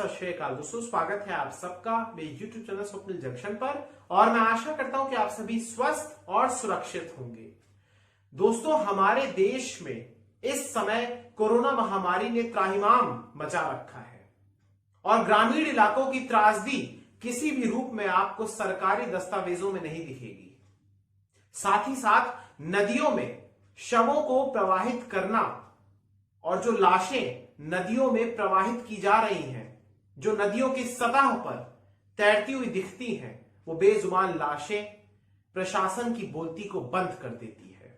सत श्री अकाल दोस्तों, स्वागत है आप सबका मेरे YouTube चैनल स्वप्निल जंक्शन पर। और मैं आशा करता हूं कि आप सभी स्वस्थ और सुरक्षित होंगे। दोस्तों, हमारे देश में इस समय कोरोना महामारी ने त्राहिमाम मचा रखा है और ग्रामीण इलाकों की त्रासदी किसी भी रूप में आपको सरकारी दस्तावेजों में नहीं दिखेगी। साथ ही साथ नदियों में शवों को प्रवाहित करना और जो लाशें नदियों में प्रवाहित की जा रही हैं, जो नदियों की सतह पर तैरती हुई दिखती हैं, वो बेजुबान लाशें प्रशासन की बोलती को बंद कर देती है।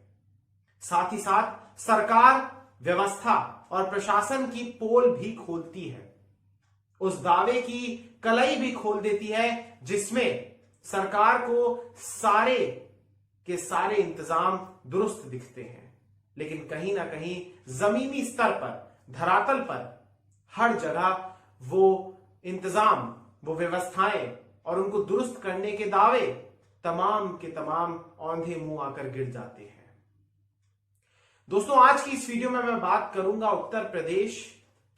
साथ ही साथ सरकार, व्यवस्था और प्रशासन की पोल भी खोलती है, उस दावे की कलई भी खोल देती है जिसमें सरकार को सारे के सारे इंतजाम दुरुस्त दिखते हैं, लेकिन कहीं ना कहीं जमीनी स्तर पर, धरातल पर हर जगह वो इंतजाम, वो व्यवस्थाएं और उनको दुरुस्त करने के दावे तमाम के तमाम औंधे मुंह आकर गिर जाते हैं। दोस्तों, आज की इस वीडियो में मैं बात करूंगा उत्तर प्रदेश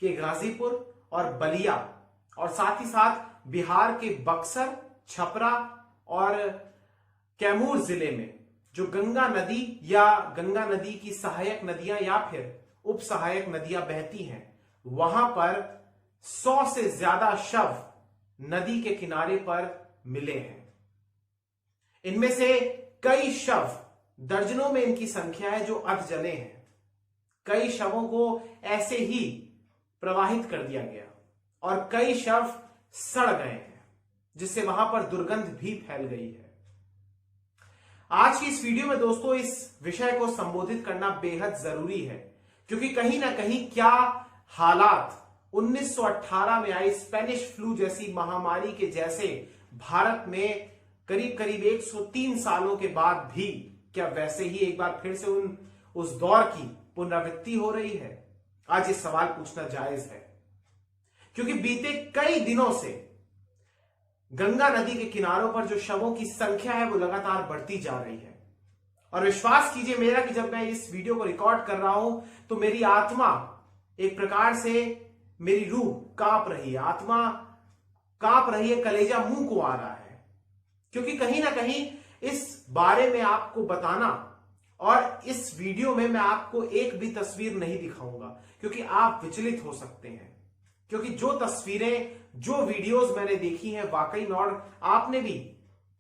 के गाजीपुर और बलिया और साथ ही साथ बिहार के बक्सर, छपरा और कैमूर जिले में जो गंगा नदी या गंगा नदी की सहायक नदियां या फिर उप सहायक नदियां बहती हैं, वहां पर 100 से ज्यादा शव नदी के किनारे पर मिले हैं। इनमें से कई शव, दर्जनों में इनकी संख्या है, जो अध जले हैं। कई शवों को ऐसे ही प्रवाहित कर दिया गया और कई शव सड़ गए हैं, जिससे वहां पर दुर्गंध भी फैल गई है। आज की इस वीडियो में दोस्तों इस विषय को संबोधित करना बेहद जरूरी है, क्योंकि कहीं ना कहीं क्या हालात 1918 में आई स्पेनिश फ्लू जैसी महामारी के जैसे भारत में करीब करीब 103 सालों के बाद भी क्या वैसे ही एक बार फिर से उस दौर की पुनरावृत्ति हो रही है? आज ये सवाल पूछना जायज है, क्योंकि बीते कई दिनों से गंगा नदी के किनारों पर जो शवों की संख्या है वो लगातार बढ़ती जा रही है। और विश्वास कीजिए मेरा कि जब मैं इस वीडियो को रिकॉर्ड कर रहा हूं तो मेरी आत्मा एक प्रकार से, मेरी रूह कांप रही है, आत्मा कांप रही है, कलेजा मुंह को आ रहा है, क्योंकि कहीं ना कहीं इस बारे में आपको बताना और इस वीडियो में मैं आपको एक भी तस्वीर नहीं दिखाऊंगा, क्योंकि आप विचलित हो सकते हैं। क्योंकि जो तस्वीरें, जो वीडियोस मैंने देखी हैं वाकई में, और आपने भी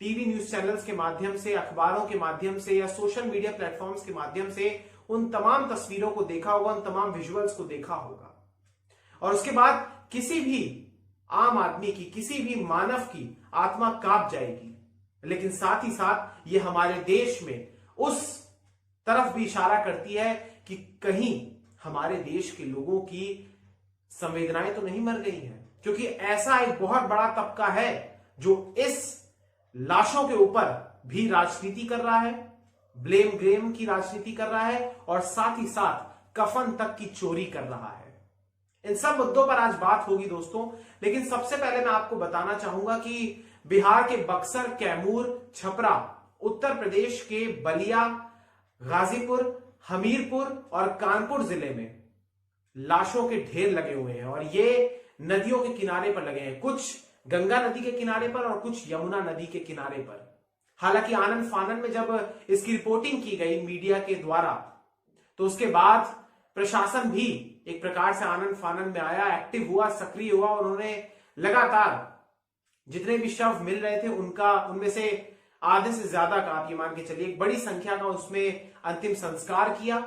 टीवी न्यूज चैनल्स के माध्यम से, अखबारों के माध्यम से या सोशल मीडिया प्लेटफॉर्म्स के माध्यम से उन तमाम तस्वीरों को देखा होगा, उन तमाम विजुअल्स को देखा होगा, और उसके बाद किसी भी आम आदमी की, किसी भी मानव की आत्मा कांप जाएगी। लेकिन साथ ही साथ ये हमारे देश में उस तरफ भी इशारा करती है कि कहीं हमारे देश के लोगों की संवेदनाएं तो नहीं मर गई हैं, क्योंकि ऐसा एक बहुत बड़ा तबका है जो इस लाशों के ऊपर भी राजनीति कर रहा है, ब्लेम गेम की राजनीति कर रहा है और साथ ही साथ कफन तक की चोरी कर रहा है। इन सब मुद्दों पर आज बात होगी दोस्तों, लेकिन सबसे पहले मैं आपको बताना चाहूंगा कि बिहार के बक्सर, कैमूर, छपरा, उत्तर प्रदेश के बलिया, गाजीपुर, हमीरपुर और कानपुर जिले में लाशों के ढेर लगे हुए हैं और ये नदियों के किनारे पर लगे हैं। कुछ गंगा नदी के किनारे पर और कुछ यमुना नदी के किनारे पर। हालांकि आनन फानन में जब इसकी रिपोर्टिंग की गई मीडिया के द्वारा, तो उसके बाद प्रशासन भी एक प्रकार से आनन फानन में आया, एक्टिव हुआ, सक्रिय हुआ। उन्होंने लगातार जितने भी शव मिल रहे थे उनमें से आधे से ज्यादा का, आप ये मान के चलिए, एक बड़ी संख्या का उसमें अंतिम संस्कार किया।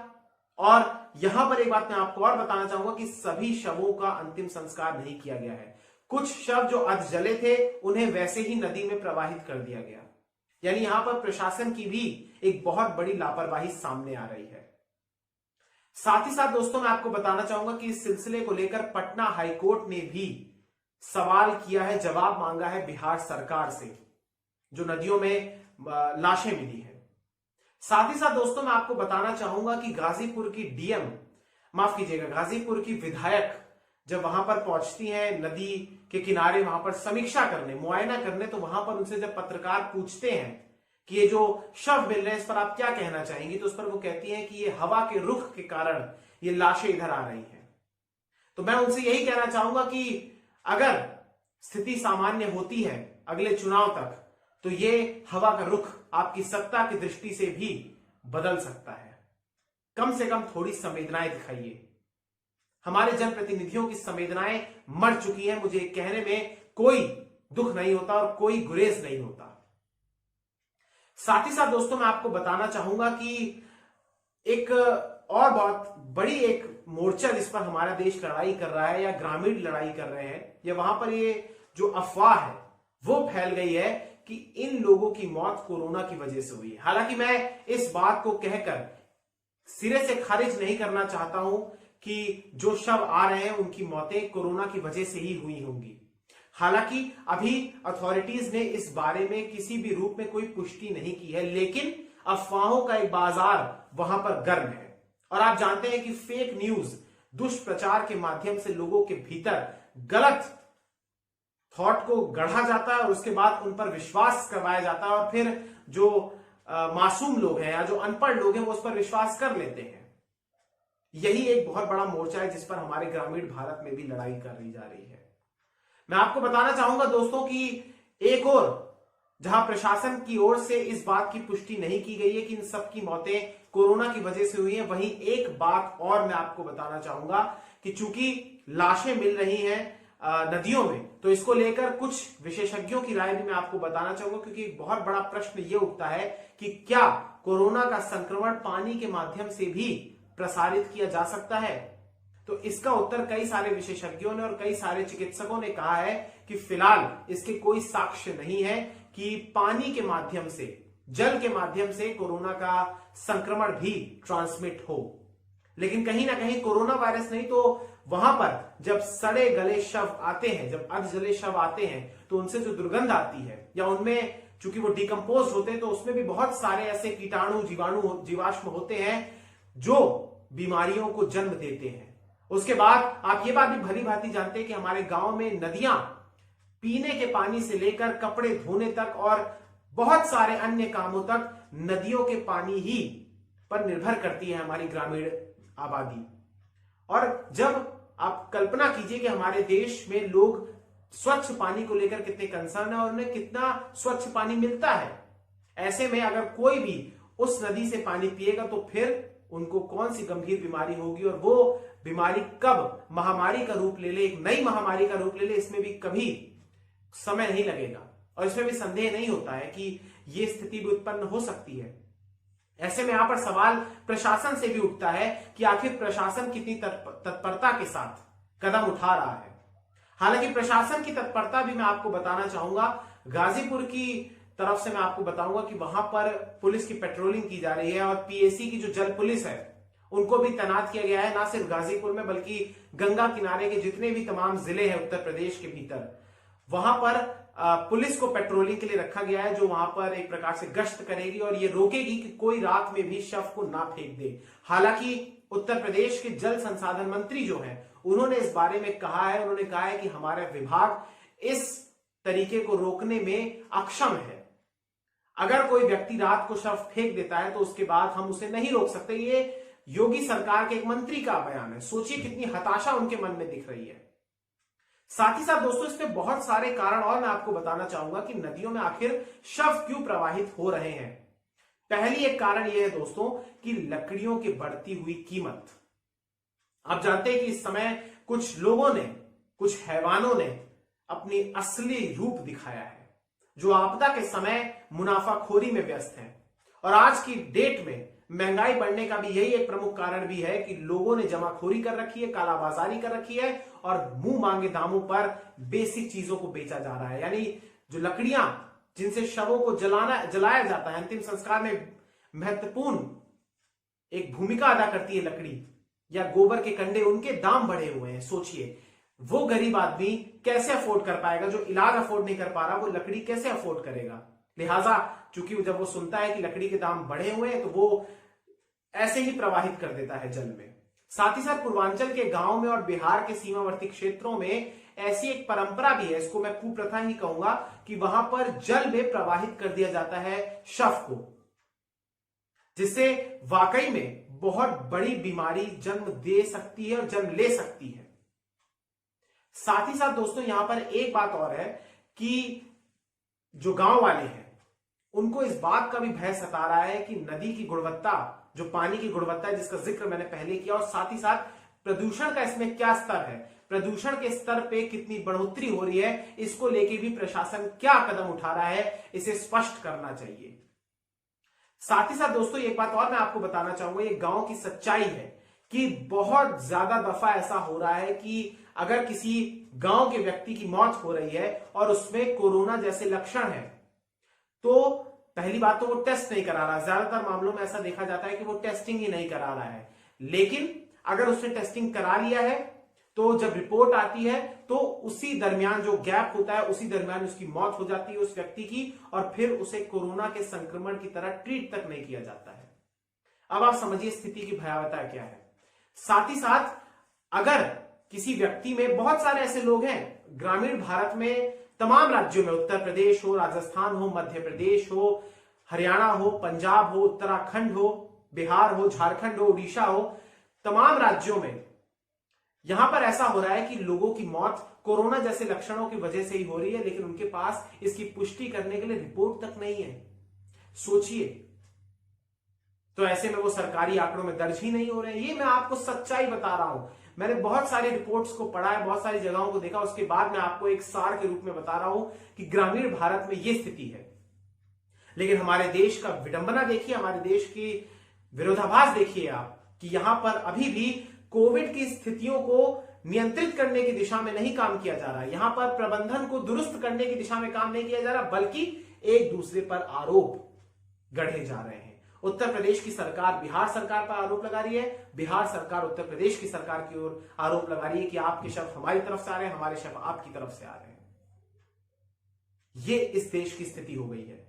और यहां पर एक बात मैं आपको और बताना चाहूंगा कि सभी शवों का अंतिम संस्कार नहीं किया गया है। कुछ शव जो अध जले थे उन्हें वैसे ही नदी में प्रवाहित कर दिया गया। यानी यहां पर प्रशासन की भी एक बहुत बड़ी लापरवाही सामने आ रही है। साथ ही साथ दोस्तों मैं आपको बताना चाहूंगा कि इस सिलसिले को लेकर पटना हाईकोर्ट ने भी सवाल किया है, जवाब मांगा है बिहार सरकार से, जो नदियों में लाशें मिली है। साथ ही साथ दोस्तों मैं आपको बताना चाहूंगा कि गाजीपुर की डीएम, माफ कीजिएगा, गाजीपुर की विधायक जब वहां पर पहुंचती हैं नदी के किनारे, वहां पर समीक्षा करने, मुआयना करने, तो वहां पर उनसे जब पत्रकार पूछते हैं कि ये जो शव मिल रहे हैं इस पर आप क्या कहना चाहेंगी, तो उस पर वो कहती हैं कि ये हवा के रुख के कारण ये लाशें इधर आ रही हैं। तो मैं उनसे यही कहना चाहूंगा कि अगर स्थिति सामान्य होती है अगले चुनाव तक, तो ये हवा का रुख आपकी सत्ता की दृष्टि से भी बदल सकता है। कम से कम थोड़ी संवेदनाएं दिखाइए। हमारे जनप्रतिनिधियों की संवेदनाएं मर चुकी हैं, मुझे कहने में कोई दुख नहीं होता और कोई गुरेज नहीं होता। साथ ही साथ दोस्तों, मैं आपको बताना चाहूंगा कि एक और बहुत बड़ी एक मोर्चा जिस पर हमारा देश लड़ाई कर रहा है या ग्रामीण लड़ाई कर रहे हैं, या वहां पर ये जो अफवाह है वो फैल गई है कि इन लोगों की मौत कोरोना की वजह से हुई है। हालांकि मैं इस बात को कहकर सिरे से खारिज नहीं करना चाहता हूं कि जो शव आ रहे हैं उनकी मौतें कोरोना की वजह से ही हुई होंगी। हालांकि अभी अथॉरिटीज ने इस बारे में किसी भी रूप में कोई पुष्टि नहीं की है, लेकिन अफवाहों का एक बाजार वहां पर गर्म है। और आप जानते हैं कि फेक न्यूज, दुष्प्रचार के माध्यम से लोगों के भीतर गलत थॉट को गढ़ा जाता है और उसके बाद उन पर विश्वास करवाया जाता है, और फिर जो मासूम लोग हैं या जो अनपढ़ लोग हैं वो उस पर विश्वास कर लेते हैं। यही एक बहुत बड़ा मोर्चा है जिस पर हमारे ग्रामीण भारत में भी लड़ाई करी जा रही है। मैं आपको बताना चाहूंगा दोस्तों कि एक और जहां प्रशासन की ओर से इस बात की पुष्टि नहीं की गई है कि इन सब की मौतें कोरोना की वजह से हुई हैं, वहीं एक बात और मैं आपको बताना चाहूंगा कि चूंकि लाशें मिल रही हैं नदियों में, तो इसको लेकर कुछ विशेषज्ञों की राय भी मैं आपको बताना चाहूंगा, क्योंकि एक बहुत बड़ा प्रश्न यह उठता है कि क्या कोरोना का संक्रमण पानी के माध्यम से भी प्रसारित किया जा सकता है। तो इसका उत्तर कई सारे विशेषज्ञों ने और कई सारे चिकित्सकों ने कहा है कि फिलहाल इसके कोई साक्ष्य नहीं है कि पानी के माध्यम से, जल के माध्यम से कोरोना का संक्रमण भी ट्रांसमिट हो। लेकिन कहीं ना कहीं कोरोना वायरस नहीं तो वहां पर जब सड़े गले शव आते हैं, जब अध जले शव आते हैं, तो उनसे जो दुर्गंध आती है, या उनमें चूंकि वो डिकम्पोज होते हैं तो उसमें भी बहुत सारे ऐसे कीटाणु, जीवाणु, जीवाश्म होते हैं जो बीमारियों को जन्म देते हैं। उसके बाद आप ये बात भी भली भांति जानते हैं कि हमारे गांव में नदियां पीने के पानी से लेकर कपड़े धोने तक और बहुत सारे अन्य कामों तक नदियों के पानी ही पर निर्भर करती है हमारी ग्रामीण आबादी। और जब आप कल्पना कीजिए कि हमारे देश में लोग स्वच्छ पानी को लेकर कितने कंसर्न है और उन्हें कितना स्वच्छ पानी मिलता है, ऐसे में अगर कोई भी उस नदी से पानी पिएगा तो फिर उनको कौन सी गंभीर बीमारी होगी, और वो बीमारी कब महामारी का रूप ले ले, एक नई महामारी का रूप ले ले, इसमें भी कभी समय नहीं लगेगा। और इसमें भी संदेह नहीं होता है कि ये स्थिति भी उत्पन्न हो सकती है। ऐसे में यहां पर सवाल प्रशासन से भी उठता है कि आखिर प्रशासन कितनी तत्परता के साथ कदम उठा रहा है। हालांकि प्रशासन की तत्परता भी मैं आपको बताना चाहूंगा, गाजीपुर की तरफ से मैं आपको बताऊंगा कि वहां पर पुलिस की पेट्रोलिंग की जा रही है और पीएसी की जो जल पुलिस है उनको भी तैनात किया गया है, ना सिर्फ गाजीपुर में बल्कि गंगा किनारे के जितने भी तमाम जिले हैं उत्तर प्रदेश के भीतर, वहां पर पुलिस को पेट्रोलिंग के लिए रखा गया है, जो वहां पर एक प्रकार से गश्त करेगी और ये रोकेगी कि कोई रात में भी शव को ना फेंक दे। हालांकि उत्तर प्रदेश के जल संसाधन मंत्री जो हैं उन्होंने इस बारे में कहा है, उन्होंने कहा है कि हमारा विभाग इस तरीके को रोकने में अक्षम है। अगर कोई व्यक्ति रात को शव फेंक देता है तो उसके बाद हम उसे नहीं रोक सकते। ये योगी सरकार के एक मंत्री का बयान है। सोचिए कितनी हताशा उनके मन में दिख रही है। साथ ही साथ दोस्तों इसमें बहुत सारे कारण और मैं आपको बताना चाहूंगा कि नदियों में आखिर शव क्यों प्रवाहित हो रहे हैं। पहली एक कारण यह है दोस्तों कि लकड़ियों की बढ़ती हुई कीमत। आप जानते हैं कि इस समय कुछ लोगों ने, कुछ हैवानों ने अपनी असली रूप दिखाया है, जो आपदा के समय मुनाफाखोरी में व्यस्त हैं। और आज की डेट में महंगाई बढ़ने का भी यही एक प्रमुख कारण भी है कि लोगों ने जमाखोरी कर रखी है, कालाबाजारी कर रखी है और मुंह मांगे दामों पर बेसिक चीजों को बेचा जा रहा है। यानी जो लकड़ियां जिनसे शवों को जलाया जाता है, अंतिम संस्कार में महत्वपूर्ण एक भूमिका अदा करती है लकड़ी या गोबर के कंडे, उनके दाम बढ़े हुए हैं। सोचिए वो गरीब आदमी कैसे अफोर्ड कर पाएगा, जो इलाज अफोर्ड नहीं कर पा रहा वो लकड़ी कैसे अफोर्ड करेगा। लिहाजा चूंकि जब वो सुनता है कि लकड़ी के दाम बढ़े हुए हैं तो वो ऐसे ही प्रवाहित कर देता है जल में। साथ ही साथ पूर्वांचल के गांव में और बिहार के सीमावर्ती क्षेत्रों में ऐसी एक परंपरा भी है, इसको मैं कुप्रथा ही कहूंगा, कि वहां पर जल में प्रवाहित कर दिया जाता है शव को, जिससे वाकई में बहुत बड़ी बीमारी जन्म दे सकती है और जन्म ले सकती है। साथ ही साथ दोस्तों यहां पर एक बात और है कि जो गांव वाले हैं उनको इस बात का भी भय सता रहा है कि नदी की गुणवत्ता, जो पानी की गुणवत्ता है जिसका जिक्र मैंने पहले किया, और साथ ही साथ प्रदूषण का इसमें क्या स्तर है, प्रदूषण के स्तर पे कितनी बढ़ोतरी हो रही है, इसको लेके भी प्रशासन क्या कदम उठा रहा है, इसे स्पष्ट करना चाहिए। साथ ही साथ दोस्तों एक बात और मैं आपको बताना चाहूंगा, ये गांव की सच्चाई है कि बहुत ज्यादा दफा ऐसा हो रहा है कि अगर किसी गांव के व्यक्ति की मौत हो रही है और उसमें कोरोना जैसे लक्षण है, तो पहली बात तो वो टेस्ट नहीं करा रहा। ज्यादातर मामलों में ऐसा देखा जाता है कि वो टेस्टिंग ही नहीं करा रहा है। लेकिन अगर उसने टेस्टिंग करा लिया है तो जब रिपोर्ट आती है तो उसी दरमियान जो गैप होता है, उसी दरमियान उसकी मौत हो जाती है उस व्यक्ति की, और फिर उसे कोरोना के संक्रमण की तरह ट्रीट तक नहीं किया जाता है। अब आप समझिए स्थिति की भयावहता क्या है। साथ ही साथ अगर किसी व्यक्ति में, बहुत सारे ऐसे लोग हैं ग्रामीण भारत में, तमाम राज्यों में, उत्तर प्रदेश हो, राजस्थान हो, मध्य प्रदेश हो, हरियाणा हो, पंजाब हो, उत्तराखंड हो, बिहार हो, झारखंड हो, उड़ीसा हो, तमाम राज्यों में यहां पर ऐसा हो रहा है कि लोगों की मौत कोरोना जैसे लक्षणों की वजह से ही हो रही है, लेकिन उनके पास इसकी पुष्टि करने के लिए रिपोर्ट तक नहीं है। सोचिए, तो ऐसे में वो सरकारी आंकड़ों में दर्ज ही नहीं हो रहे हैं। ये मैं आपको सच्चाई बता रहा हूं। मैंने बहुत सारी रिपोर्ट्स को पढ़ा है, बहुत सारी जगहों को देखा, उसके बाद मैं आपको एक सार के रूप में बता रहा हूं कि ग्रामीण भारत में यह स्थिति है। लेकिन हमारे देश का विडंबना देखिए, हमारे देश की विरोधाभास देखिए आप, कि यहां पर अभी भी कोविड की स्थितियों को नियंत्रित करने की दिशा में नहीं काम किया जा रहा है। यहां पर प्रबंधन को दुरुस्त करने की दिशा में काम नहीं किया जा रहा, बल्कि एक दूसरे पर आरोप गढ़े जा रहे हैं। उत्तर प्रदेश की सरकार बिहार सरकार पर आरोप लगा रही है, बिहार सरकार उत्तर प्रदेश की सरकार की ओर आरोप लगा रही है कि आपके शव हमारी तरफ से आ रहे हैं, हमारे शव आपकी तरफ से आ रहे हैं। ये इस देश की स्थिति हो गई है।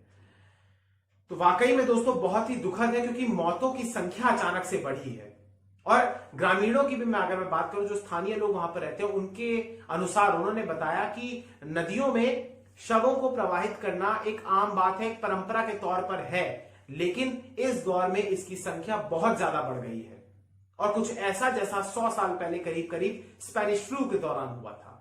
तो वाकई में दोस्तों बहुत ही दुखद है, क्योंकि मौतों की संख्या अचानक से बढ़ी है। और ग्रामीणों की भी मैं अगर मैं बात करूं, जो स्थानीय लोग वहां पर रहते हैं, उनके अनुसार उन्होंने बताया कि नदियों में शवों को प्रवाहित करना एक आम बात है, एक परंपरा के तौर पर है, लेकिन इस दौर में इसकी संख्या बहुत ज्यादा बढ़ गई है। और कुछ ऐसा जैसा 100 साल पहले करीब करीब स्पेनिश फ्लू के दौरान हुआ था।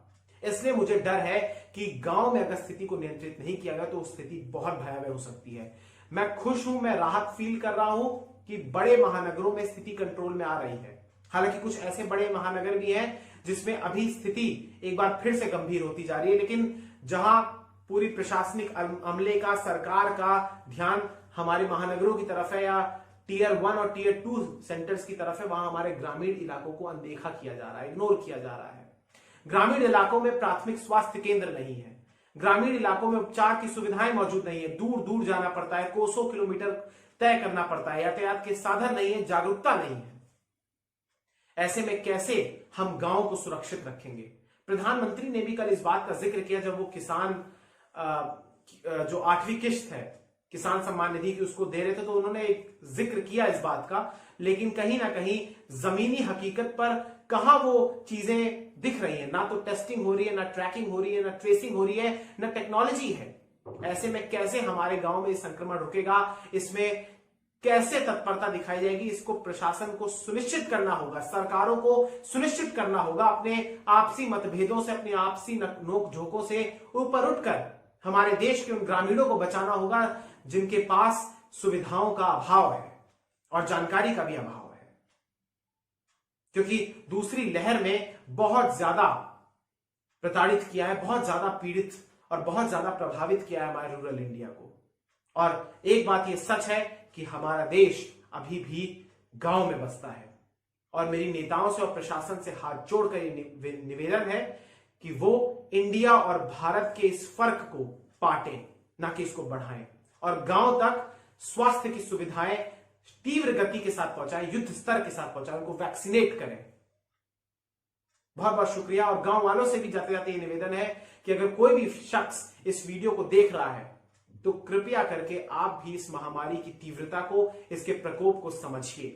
इसलिए मुझे डर है कि गांव में अगर स्थिति को नियंत्रित नहीं किया गया तो स्थिति बहुत भयावह हो सकती है। मैं खुश हूं, मैं राहत फील कर रहा हूं कि बड़े महानगरों में स्थिति कंट्रोल में आ रही है। हालांकि कुछ ऐसे बड़े महानगर भी हैं जिसमें अभी स्थिति एक बार फिर से गंभीर होती जा रही है, लेकिन जहां पूरी प्रशासनिक अमले का, सरकार का ध्यान हमारे महानगरों की तरफ है या टीयर 1 और टीयर 2 सेंटर्स की तरफ है, वहां हमारे ग्रामीण इलाकों को अनदेखा किया जा रहा है, इग्नोर किया जा रहा है। ग्रामीण इलाकों में प्राथमिक स्वास्थ्य केंद्र नहीं है, ग्रामीण इलाकों में उपचार की सुविधाएं मौजूद नहीं है, दूर दूर जाना पड़ता है, कोसों किलोमीटर तय करना पड़ता है, यातायात के साधन नहीं है, जागरूकता नहीं है। ऐसे में कैसे हम गांव को सुरक्षित रखेंगे? प्रधानमंत्री ने भी कल इस बात का जिक्र किया जब वो किसान जो 8वीं किश्त है किसान सम्मान निधि की उसको दे रहे थे, तो उन्होंने एक जिक्र किया इस बात का, लेकिन कहीं ना कहीं जमीनी हकीकत पर कहां वो चीजें दिख रही है। ना तो टेस्टिंग हो रही है, ना ट्रैकिंग हो रही है, ना ट्रेसिंग हो रही है, ना टेक्नोलॉजी है। ऐसे में कैसे हमारे गांव में संक्रमण रुकेगा, इसमें कैसे तत्परता दिखाई जाएगी, इसको प्रशासन को सुनिश्चित करना होगा, सरकारों को सुनिश्चित करना होगा। अपने आपसी मतभेदों से, अपनी आपसी नोक झोंकों से ऊपर उठकर हमारे देश के उन ग्रामीणों को बचाना होगा जिनके पास सुविधाओं का अभाव है और जानकारी का भी अभाव है। क्योंकि दूसरी लहर में बहुत ज्यादा प्रताड़ित किया है, बहुत ज्यादा पीड़ित और बहुत ज्यादा प्रभावित किया है हमारे रूरल इंडिया को। और एक बात ये सच है कि हमारा देश अभी भी गांव में बसता है। और मेरी नेताओं से और प्रशासन से हाथ जोड़कर ये निवेदन है कि वो इंडिया और भारत के इस फर्क को पाटें, ना कि इसको बढ़ाएं, और गांव तक स्वास्थ्य की सुविधाएं तीव्र गति के साथ पहुंचाएं, युद्ध स्तर के साथ पहुंचाएं, उनको वैक्सीनेट करें। बहुत बहुत शुक्रिया। और गांव वालों से भी जाते जाते ये निवेदन है कि अगर कोई भी शख्स इस वीडियो को देख रहा है तो कृपया करके आप भी इस महामारी की तीव्रता को, इसके प्रकोप को समझिए।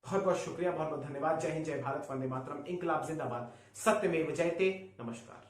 बहुत बहुत शुक्रिया, बहुत बहुत धन्यवाद। जय हिंद, जय भारत, वंदे मातरम, इंकलाब जिंदाबाद, सत्यमेव जयते। नमस्कार।